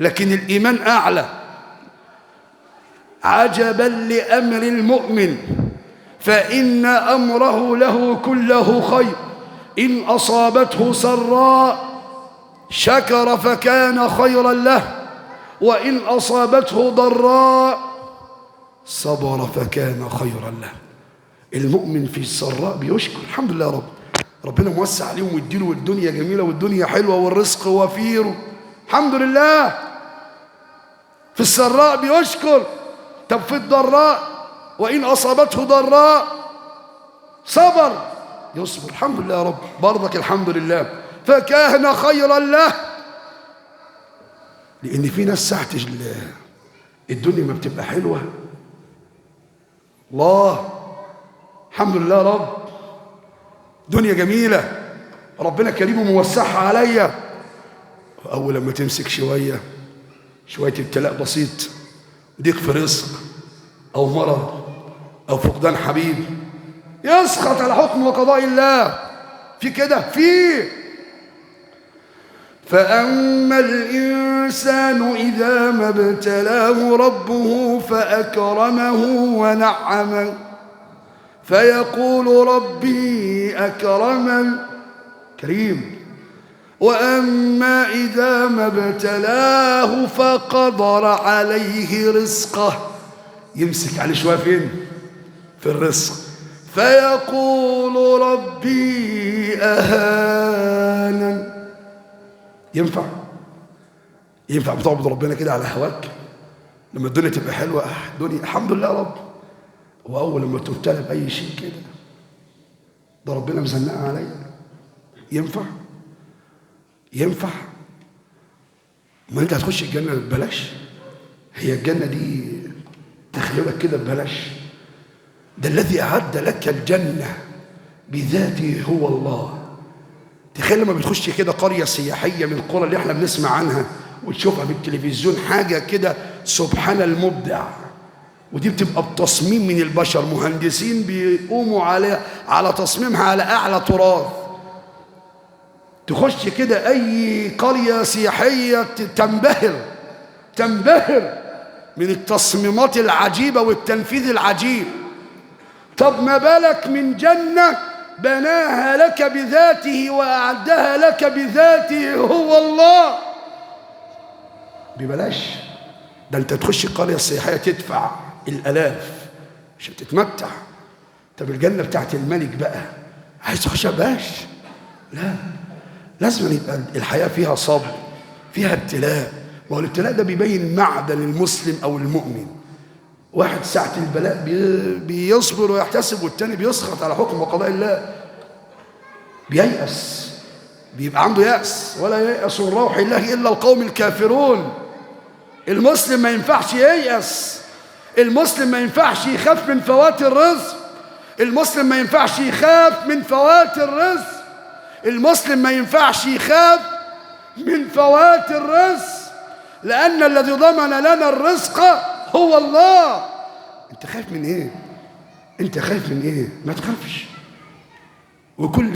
لكن الإيمان أعلى. عجبا لأمر المؤمن فإن أمره له كله خير، إن أصابته سراء شكر فكان خيرا له، وإن أصابته ضراء صبر فكان خيرا له. المؤمن في السراء بيشكر، الحمد لله يا رب، ربنا موسع عليهم ويديله، والدنيا جميلة والدنيا حلوة والرزق وفير، الحمد لله. في السراء بيشكر. طب في الضراء وإن أصابته ضراء صبر، يصبر، الحمد لله يا رب، برضك الحمد لله، فكان خيرا له. لأن في ناس ساعة الدنيا ما بتبقى حلوة، الله الحمد لله يا رب، دنيا جميلة، ربنا كريم وموسعها عليا، أول لما تمسك شوية ابتلاء بسيط، ضيق في رزق أو مرض أو فقدان حبيب، يسخط على حكم وقضاء الله. في كده، في فأما الإنسان إذا ما ابتلاه ربه فأكرمه ونعمه فيقول ربي أكرمن، كريم. وأما إذا ما ابتلاه فقدر عليه رزقه، يمسك عليه شوية فين؟ في الرزق، فيقول ربي أهانن. ينفع بتعبد ربنا كده على هواك لما الدنيا تبقى حلوة؟ الدنيا الحمد لله يا رب، وأول لما تبتلى بأي شيء كده ده ربنا مزنقها عليا، ينفع؟ ما أنت هتخش الجنة ببلاش؟ هي الجنة دي تخيلك كده ببلاش؟ ده الذي أعد لك الجنة بذاته هو الله. تخيل لما بتخش كده قرية سياحية من القرى اللي احنا بنسمع عنها وتشوفها في التلفزيون، حاجة كده سبحان المبدع، ودي بتبقى بتصميم من البشر، مهندسين بيقوموا على تصميمها على أعلى تراث. تخش كده أي قرية سياحية تنبهر من التصميمات العجيبة والتنفيذ العجيب. طب ما بالك من جنة بناها لك بذاته وأعدها لك بذاته هو الله ببلاش؟ ده أنت تخش القرية السياحية تدفع الآلاف عشان تتمتع. طب الجنة بتاعت الملك بقى عايز تخشها ببلاش؟ لا، لازم يبقى الحياة فيها صبر، فيها ابتلاء. والابتلاء ده بيبين معدن المسلم أو المؤمن. واحد ساعة البلاء بيصبر ويحتسب، والتاني بيسخط على حكم وقضاء الله، بييأس، بيبقى عنده يأس. ولا ييأس من روح الله إلا القوم الكافرون. المسلم ما ينفعش ييأس، المسلم ما ينفعش يخاف من فوات الرزق، المسلم ما ينفعش يخاف من فوات الرزق، المسلم ما ينفعش يخاف من فوات الرزق، لأن الذي ضمن لنا الرزق هو الله. انت خايف من ايه؟ ما تخافش. وكل